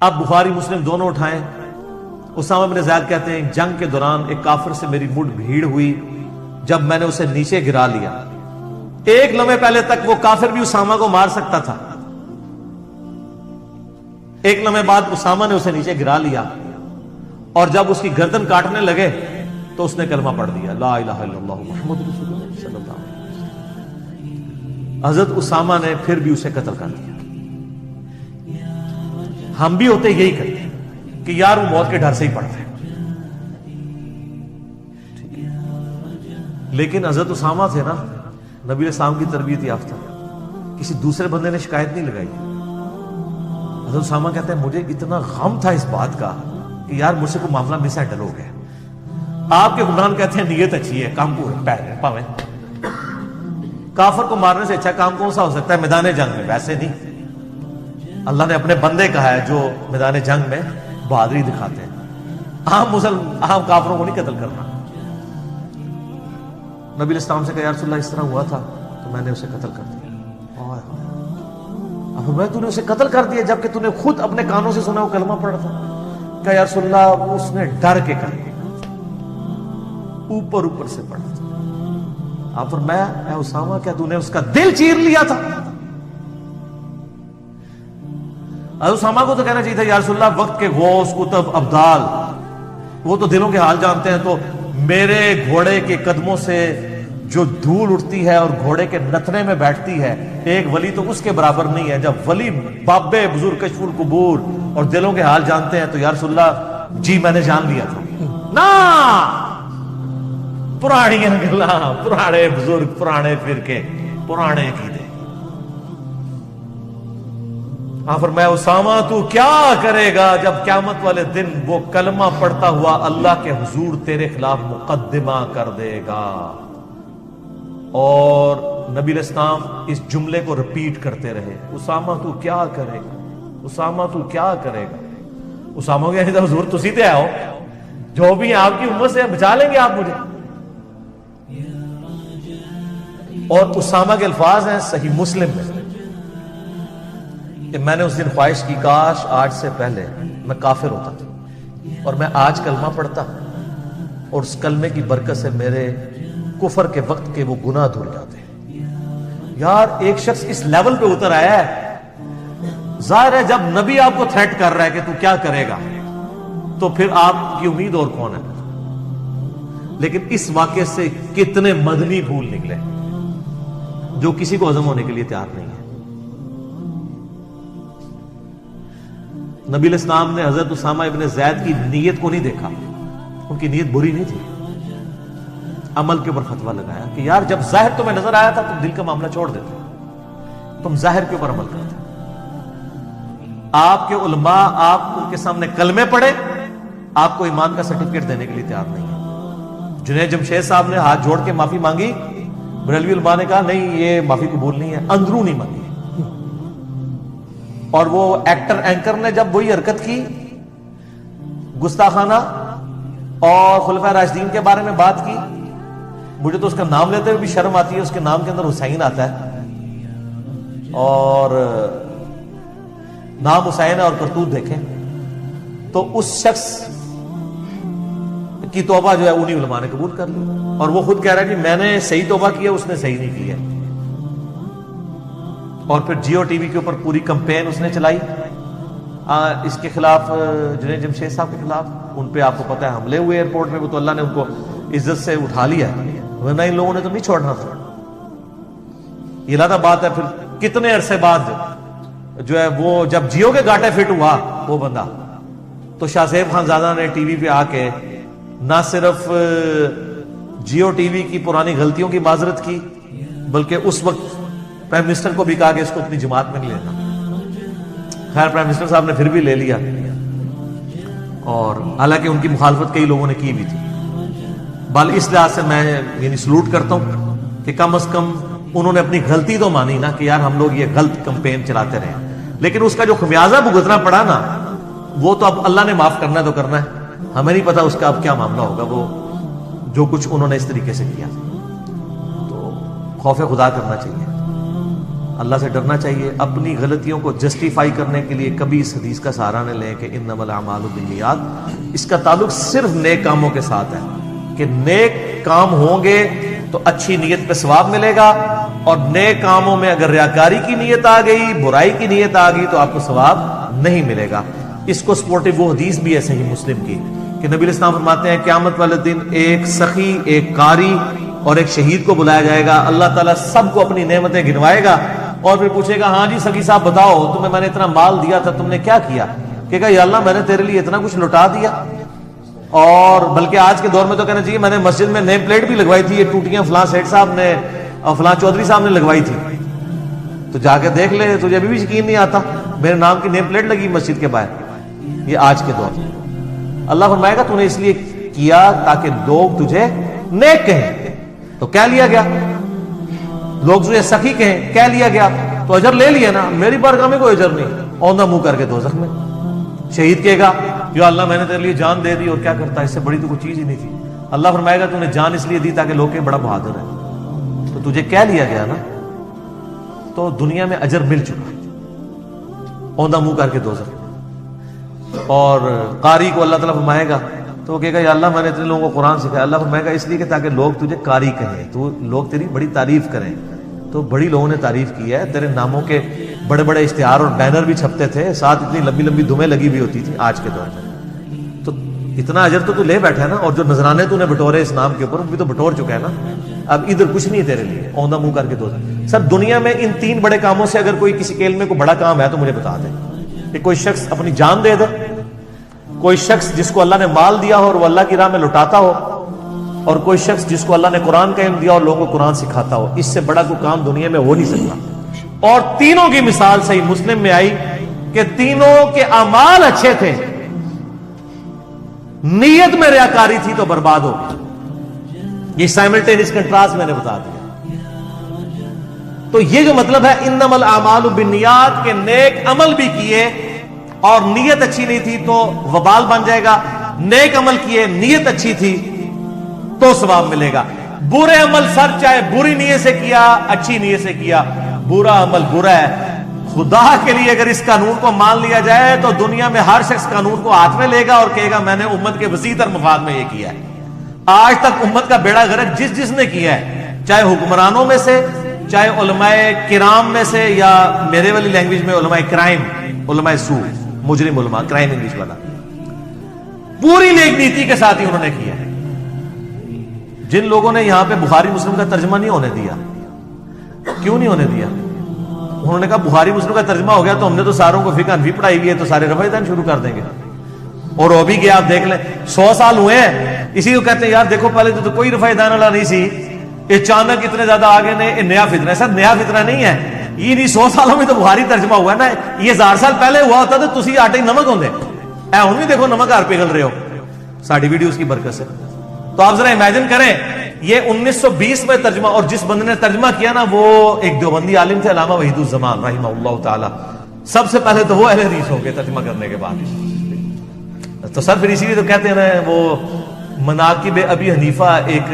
اب بخاری مسلم دونوں اٹھائیں. اسامہ بن زید کہتے ہیں جنگ کے دوران ایک کافر سے میری مڈ بھیڑ ہوئی. جب میں نے اسے نیچے گرا لیا، ایک لمحے پہلے تک وہ کافر بھی اسامہ کو مار سکتا تھا، ایک لمحے بعد اسامہ نے اسے نیچے گرا لیا، اور جب اس کی گردن کاٹنے لگے تو اس نے کلمہ پڑھ دیا، لا الہ الا اللہ محمد رسول اللہ صلی اللہ علیہ وسلم. حضرت اسامہ نے پھر بھی اسے قتل کر دیا. ہم بھی ہوتے یہی کرتے ہیں کہ یار وہ موت کے ڈر سے ہی پڑتے ہیں، لیکن حضرت اسامہ تھے نا نبی علیہ السلام کی تربیت یافتہ، کسی دوسرے بندے نے شکایت نہیں لگائی. حضرت اسامہ کہتے ہیں مجھے اتنا غم تھا اس بات کا کہ یار مجھ سے کوئی معاملہ مس ہینڈل ہو گیا. آپ کے حکمران کہتے ہیں نیت اچھی ہے، کام پورے پیر پاویں. کافر کو مارنے سے اچھا کام کون سا ہو سکتا ہے میدان جنگ میں؟ ویسے نہیں، اللہ نے اپنے بندے کہا ہے جو میدان جنگ میں بہادری دکھاتے ہیں. عام کافروں کو نہیں قتل کرنا. نبی علیہ السلام سے کہا یا رسول اللہ اس طرح ہوا تھا تو میں نے اسے قتل کر دیا. اب میں تو نے اسے قتل کر دیا جبکہ تو نے خود اپنے کانوں سے سنا وہ کلمہ پڑھ تھا. کہا یا رسول اللہ اس نے ڈر کے کر دیا، اوپر سے پڑھا تھا. آپ فرمایا اے اسامہ کیا تو نے اس کا دل چیر لیا تھا؟ اسامہ کو تو کہنا چاہیے تھا یا رسول اللہ وقت کے غوث کتب ابدال وہ تو دلوں کے حال جانتے ہیں، تو میرے گھوڑے کے قدموں سے جو دھول اٹھتی ہے اور گھوڑے کے نتنے میں بیٹھتی ہے ایک ولی تو اس کے برابر نہیں ہے. جب ولی بابے بزرگ کشف القبور اور دلوں کے حال جانتے ہیں تو یا رسول اللہ جی میں نے جان لیا تھا. نا پرانی گلاں، پرانے بزرگ، پرانے فرقے، پرانے عقیدے. ہاں فرمایا اسامہ تو کیا کرے گا جب قیامت والے دن وہ کلمہ پڑھتا ہوا اللہ کے حضور تیرے خلاف مقدمہ کر دے گا. اور نبی علیہ السلام اس جملے کو رپیٹ کرتے رہے، اسامہ تو کیا کرے گا، اسامہ تو کیا کرے گا. اسامہ کہتے ہیں حضور تسی تے آؤ، جو بھی آپ کی امت سے بچا لیں گے آپ مجھے. اور اسامہ کے الفاظ ہیں صحیح مسلم میں کہ میں نے اس دن خواہش کی کاش آج سے پہلے میں کافر ہوتا تھا اور میں آج کلمہ پڑھتا اور اس کلمے کی برکت سے میرے کفر کے وقت کے وہ گناہ دھل جاتے. یار ایک شخص اس لیول پہ اتر آیا ہے، ظاہر ہے جب نبی آپ کو تھریٹ کر رہا ہے کہ تو کیا کرے گا تو پھر آپ کی امید اور کون ہے. لیکن اس واقعے سے کتنے مدنی پھول نکلے جو کسی کو ہضم ہونے کے لیے تیار نہیں ہے. نبی علیہ السلام نے حضرت اسامہ ابن زید کی نیت کو نہیں دیکھا، ان کی نیت بری نہیں تھی، عمل کے اوپر فتویٰ لگایا کہ یار جب ظاہر تمہیں نظر آیا تھا تم دل کا معاملہ چھوڑ دیتے، تم ظاہر کے اوپر عمل کرتے. آپ کے علماء آپ ان کے سامنے کلمے پڑھے آپ کو ایمان کا سرٹیفکیٹ دینے کے لیے تیار نہیں ہے. جنید جمشید صاحب نے ہاتھ جوڑ کے معافی مانگی، بریلوی علماء نے کہا نہیں یہ معافی قبول نہیں ہے، اندرونی مانگی. اور وہ ایکٹر اینکر نے جب وہی حرکت کی گستاخانہ اور خلفائے راشدین کے بارے میں بات کی، مجھے تو اس کا نام لیتے ہوئے بھی شرم آتی ہے، اس کے نام کے اندر حسین آتا ہے اور نام حسین ہے اور کرتوت دیکھیں تو اس شخص کی توبہ جو ہے انہی علماء نے قبول کر لی اور وہ خود کہہ رہا ہے کہ میں نے صحیح توبہ کی ہے، اس نے صحیح نہیں کی ہے. اور پھر جیو ٹی وی کے اوپر پوری کمپین اس نے چلائی اس کے خلاف، جنید جمشید صاحب کے خلاف. ان پہ آپ کو پتہ ہے حملے ہوئے ایئرپورٹ میں، وہ تو اللہ نے ان کو عزت سے اٹھا لیا، ورنہ ان لوگوں نے تو نہیں چھوڑنا تھا. یہ علیحدہ بات ہے. پھر کتنے عرصے بعد جو ہے وہ جب جیو کے گاٹے فٹ ہوا وہ بندہ، تو شاہ زیب خان زادہ نے ٹی وی پہ آ کے نہ صرف جیو ٹی وی کی پرانی غلطیوں کی معذرت کی بلکہ اس وقت پرائم منسٹر کو بھی کہا کہ اس کو اپنی جماعت میں نہیں لینا. خیر پرائم منسٹر صاحب نے پھر بھی لے لیا، اور حالانکہ ان کی مخالفت کئی لوگوں نے کی بھی تھی. بل اس لحاظ سے میں یعنی سلوٹ کرتا ہوں کہ کم از کم انہوں نے اپنی غلطی تو مانی نا کہ یار ہم لوگ یہ غلط کمپین چلاتے رہے، لیکن اس کا جو خمیازہ بھگتنا پڑا نا وہ تو اب اللہ نے معاف کرنا ہے تو کرنا ہے. ہمیں نہیں پتا اس کا اب کیا معاملہ ہوگا، وہ جو کچھ انہوں نے اس طریقے سے کیا. تو خوف خدا کرنا چاہیے. اللہ سے ڈرنا چاہیے. اپنی غلطیوں کو جسٹیفائی کرنے کے لیے کبھی اس حدیث کا سہارا نہ لیں کہ انما الاعمال بالنیات. اس کا تعلق صرف نیک کاموں کے ساتھ ہے کہ نیک کام ہوں گے تو اچھی نیت پہ ثواب ملے گا, اور نیک کاموں میں اگر ریاکاری کی نیت آ گئی, برائی کی نیت آ گئی, تو آپ کو ثواب نہیں ملے گا. اس کو سپورٹو وہ حدیث بھی ہے صحیح مسلم کی کہ نبی علیہ السلام فرماتے ہیں قیامت والے دن ایک سخی, ایک قاری اور ایک شہید کو بلایا جائے گا. اللہ تعالیٰ سب کو اپنی نعمتیں گنوائے گا اور پھر پوچھے گا, ہاں جی سخی صاحب بتاؤ, تمہیں میں نے اتنا مال دیا تھا, تم نے کیا کیا؟ کہ کہا یا اللہ میں نے تیرے لیے اتنا کچھ لٹا دیا, اور بلکہ آج کے دور میں تو کہنا چاہیے میں نے مسجد میں نیم پلیٹ بھی لگوائی تھی, یہ ٹوٹیاں فلاں سیٹ صاحب نے اور فلاں چودھری صاحب نے لگوائی تھی, تو جا کے دیکھ لے, تجھے ابھی بھی یقین نہیں آتا میرے نام کی نیم پلیٹ لگی مسجد کے باہر. یہ آج کے دور میں اللہ فرمائے گا تو نے اس لیے کیا تاکہ لوگ تجھے نیک کہیں, تو کہہ لیا گیا. لوگ تجھے سخی کہیں, کہہ لیا گیا, تو اجر لے لیا نا, میری بارگاہ میں کوئی اجر نہیں. اوندھا منہ کر کے دوزخ میں. شہید کہے گا یا اللہ میں نے تیرے لیے جان دے دی, اور کیا کرتا ہے, اس سے بڑی تو کوئی چیز ہی نہیں تھی. اللہ فرمائے گا تو نے جان اس لیے دی تاکہ لوگ کہیں بڑا بہادر ہے, تو تجھے کہہ لیا گیا نا, تو دنیا میں اجر مل چکا. اوندھا منہ کر کے دوزخ. اور قاری کو اللہ تعالیٰ فرمائے گا تو وہ کہے گا یا اللہ میں نے اتنے لوگوں کو قرآن سکھایا. اللہ فرمائے گا اس لیے کہ تاکہ لوگ تجھے قاری کہیں, تو لوگ تیری بڑی تعریف کریں. تو بڑی لوگوں نے تعریف کی ہے, تیرے ناموں کے بڑے بڑے اشتہار اور بینر بھی چھپتے تھے, ساتھ اتنی لمبی لمبی دمیں لگی ہوئی ہوتی تھی آج کے دور میں. تو اتنا اجر تو لے بیٹھا ہے نا, اور جو نذرانے تو نے بٹورے اس نام کے اوپر وہ بھی تو بٹور چکا ہے نا. اب ادھر کچھ نہیں تیرے لیے, اوندھا منہ کر کے دو. سر دنیا میں ان 3 بڑے کاموں سے اگر کوئی کسی کیل میں کوئی بڑا کام ہے تو مجھے بتا دے. کہ کوئی شخص اپنی جان دے دے, کوئی شخص جس کو اللہ نے مال دیا ہو اور وہ اللہ کی راہ میں لٹاتا ہو, اور کوئی شخص جس کو اللہ نے قرآن کا علم دیا اور لوگوں کو قرآن سکھاتا ہو. اس سے بڑا کوئی کام دنیا میں ہو نہیں سکتا. اور تینوں کی مثال صحیح مسلم میں آئی کہ تینوں کے اعمال اچھے تھے, نیت میں ریاکاری تھی تو برباد ہو گئی. یہ سائملٹینیس کنٹراسٹ میں نے بتا دیا. تو یہ جو مطلب ہے انما الاعمال بالنیات کے نیک عمل بھی کیے اور نیت اچھی نہیں تھی تو وبال بن جائے گا, نیک عمل کیے نیت اچھی تھی تو ثواب ملے گا. برے عمل سر چاہے بری نیت سے کیا اچھی نیت سے کیا, برا عمل برا ہے. خدا کے لیے اگر اس قانون کو مان لیا جائے تو دنیا میں ہر شخص قانون کو ہاتھ میں لے گا اور کہے گا میں نے امت کے وسیع تر مفاد میں یہ کیا ہے. آج تک امت کا بیڑا غرق جس نے کیا ہے, چاہے حکمرانوں میں سے, چاہے علماء کرام میں سے, یا میرے والی لینگویج میں علماء کرائم, علماء سو, مجرم علماء, کرائم انگلش والا, پوری نیک نیتی کے ساتھ ہی انہوں نے کیا. جن لوگوں نے یہاں پہ بخاری مسلم کا ترجمہ نہیں ہونے دیا, کیوں نہیں ہونے دیا؟ انہوں نے کہا بخاری مسلم کا ترجمہ ہو گیا تو ہم نے تو ساروں کو فقہ حنفی پڑھائی ہوئی ہے, تو سارے رفع دین شروع کر دیں گے. اور وہ بھی گیا, آپ دیکھ لیں 100 سال ہوئے ہیں, اسی کو کہتے ہیں یار دیکھو پہلے تو کوئی رفع دین والا نہیں سی, اچانک اتنے زیادہ آگے نے نیا فتنہ ہے. سر نیا فتنہ نہیں ہے یہ, نہیں 100 سالوں میں تو بخاری ترجمہ ہوا ہے نا, یہ 1000 سال پہلے ہوا ہوتا تو تسی آٹے نمک ہوندے, اے ہن بھی دیکھو نمک ہر پگھل رہے ہو ساڈی ویڈیوز کی برکت سے. تو آپ ذرا امیجن کریں یہ 1920 میں ترجمہ, اور جس بندے نے ترجمہ کیا نا وہ ایک دیوبندی عالم تھے علامہ وحید الزمان رحمہ اللہ تعالی. سب سے پہلے تو وہ اہل حدیث ہو گئے ترجمہ کرنے کے بعد. تو سر پھر اسی لیے تو کہتے ہیں نا وہ مناقب ابی حنیفہ, ایک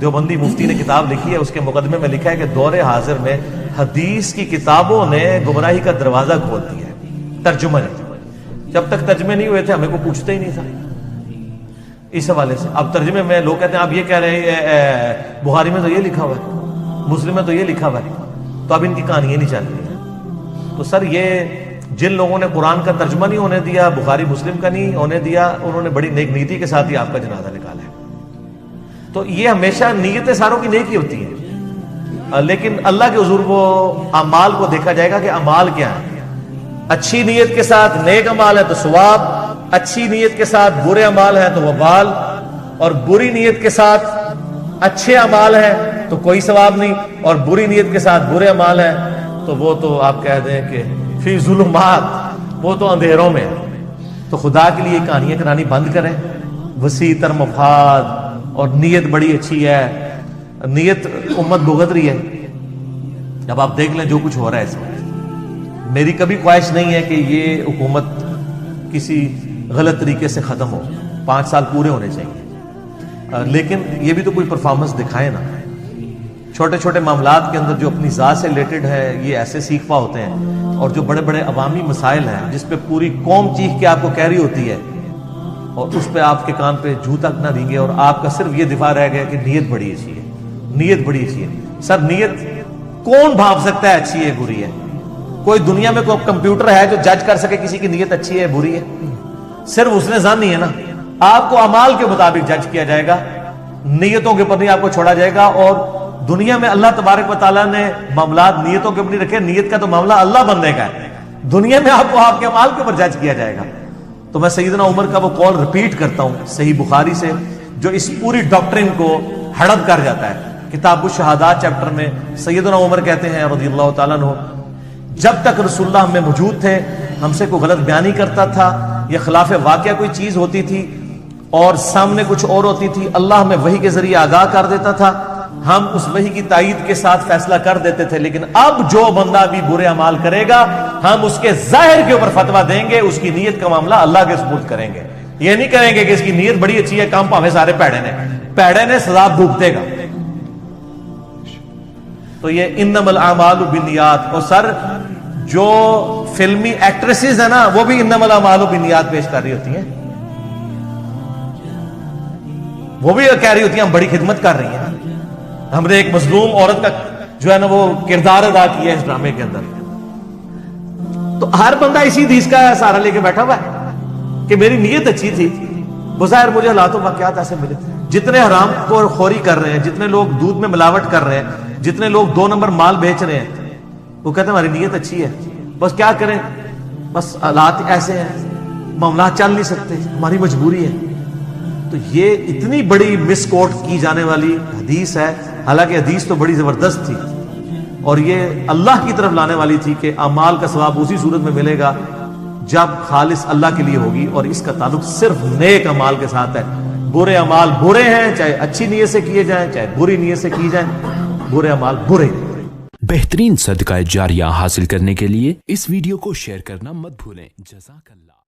دیوبندی مفتی نے کتاب لکھی ہے, اس کے مقدمے میں لکھا ہے کہ دور حاضر میں حدیث کی کتابوں نے گمراہی کا دروازہ کھول دیا ہے. ترجمہ نہیں, جب تک ترجمے نہیں ہوئے تھے ہمیں کو پوچھتے ہی نہیں تھا اس حوالے سے. اب ترجمے میں لوگ کہتے ہیں آپ یہ کہہ رہے ہیں بخاری میں تو یہ لکھا ہوا ہے, مسلم میں تو یہ لکھا ہوا ہے, تو اب ان کی کہانی نہیں چلتی ہے. تو سر یہ جن لوگوں نے قرآن کا ترجمہ نہیں ہونے دیا, بخاری مسلم کا نہیں ہونے دیا, انہوں نے بڑی نیک نیتی کے ساتھ ہی آپ کا جنازہ نکالا ہے. تو یہ ہمیشہ نیتیں ساروں کی نیک ہی ہوتی ہیں, لیکن اللہ کے حضور وہ اعمال کو دیکھا جائے گا کہ اعمال کیا ہے. اچھی نیت کے ساتھ نیک اعمال ہے تو ثواب, اچھی نیت کے ساتھ برے اعمال ہیں تو وبال, اور بری نیت کے ساتھ اچھے اعمال ہیں تو کوئی ثواب نہیں, اور بری نیت کے ساتھ برے اعمال ہیں تو وہ تو آپ کہہ دیں کہ فی ظلمات, وہ تو اندھیروں میں. تو خدا کے لیے کہانیاں کرانی بند کریں, وسیع تر مفاد, اور نیت بڑی اچھی ہے, نیت امت بھگت رہی ہے. اب آپ دیکھ لیں جو کچھ ہو رہا ہے اس وقت, میری کبھی خواہش نہیں ہے کہ یہ حکومت کسی غلط طریقے سے ختم ہو, 5 سال پورے ہونے چاہیے, لیکن یہ بھی تو کوئی پرفارمنس دکھائے نا. چھوٹے چھوٹے معاملات کے اندر جو اپنی ذات سے ریلیٹڈ ہے یہ ایسے سیکھ پا ہوتے ہیں، اور جو بڑے بڑے عوامی مسائل ہیں جس پہ پوری قوم چیخ کے آپ کو کہہ رہی ہوتی ہے اور اس پہ آپ کے کان پہ جھو تک نہ رینگے، اور آپ کا صرف یہ دفاع رہ گیا کہ نیت بڑی اچھی ہے، نیت بڑی اچھی ہے۔ سر نیت کون بھاپ سکتا ہے اچھی ہے بری ہے؟ کوئی دنیا میں کوئی کمپیوٹر ہے جو جج کر سکے کسی کی نیت اچھی ہے بری ہے؟ صرف اس نے ظن ہی ہے نا۔ آپ کو اعمال کے مطابق جج کیا جائے گا، نیتوں کے اوپر نہیں آپ کو چھوڑا جائے گا۔ اور دنیا میں اللہ تبارک و تعالیٰ نے معاملات نیتوں کے اوپر نہیں رکھے، نیت کا تو معاملہ اللہ بندے کا ہے، دنیا میں آپ کو آپ کے اعمال کے اوپر جج کیا جائے گا۔ تو میں سیدنا عمر کا وہ قول ریپیٹ کرتا ہوں صحیح بخاری سے، جو اس پوری ڈاکٹرن کو ہڑپ کر جاتا ہے۔ کتاب الشہادات چیپٹر میں سیدنا عمر کہتے ہیں رضی اللہ تعالیٰ عنہ، جب تک رسول اللہ ہم میں موجود تھے، ہم سے کوئی غلط بیانی کرتا تھا یا خلاف واقعہ کوئی چیز ہوتی تھی اور سامنے کچھ اور ہوتی تھی، اللہ ہمیں وحی کے ذریعے آگاہ کر دیتا تھا، ہم اس وحی کی تائید کے ساتھ فیصلہ کر دیتے تھے۔ لیکن اب جو بندہ بھی برے اعمال کرے گا، ہم اس کے ظاہر کے اوپر فتویٰ دیں گے، اس کی نیت کا معاملہ اللہ کے سپرد کریں گے۔ یہ نہیں کریں گے کہ اس کی نیت بڑی اچھی ہے، کام پاوے سارے پیڑے نے سزا بھگتے گا۔ تو یہ انما الاعمال بالنیات، اور سر جو فلمی ایکٹریسز ہیں نا وہ بھی انما الاعمال بالنیات پیش کر رہی ہوتی ہیں، وہ بھی کہہ رہی ہوتی ہیں ہم بڑی خدمت کر رہی ہیں، ہم نے ایک مظلوم عورت کا جو ہے نا وہ کردار ادا کیا ہے اس ڈرامے کے اندر۔ تو ہر بندہ اسی حدیث کا سہارا لے کے بیٹھا ہوا ہے کہ میری نیت اچھی تھی، بظاہر مجھے حالات و واقعات ایسے ملے۔ جتنے حرام کو خوری کر رہے ہیں، جتنے لوگ دودھ میں ملاوٹ کر رہے ہیں، جتنے لوگ 2 نمبر مال بیچ رہے ہیں، وہ کہتے ہیں ہماری نیت اچھی ہے، بس کیا کریں، بس حالات ایسے ہیں، معاملات چل نہیں سکتے، ہماری مجبوری ہے۔ تو یہ اتنی بڑی مس کوٹ کی جانے والی حدیث ہے، حالانکہ حدیث تو بڑی زبردست تھی اور یہ اللہ کی طرف لانے والی تھی کہ اعمال کا ثواب اسی صورت میں ملے گا جب خالص اللہ کے لیے ہوگی، اور اس کا تعلق صرف نیک اعمال کے ساتھ ہے۔ برے اعمال برے ہیں، چاہے اچھی نیت سے کیے جائیں چاہے بری نیت سے کی جائیں، برے اعمال برے۔ بہترین صدقہ جاریہ حاصل کرنے کے لیے اس ویڈیو کو شیئر کرنا مت بھولیں۔ جزاک اللہ۔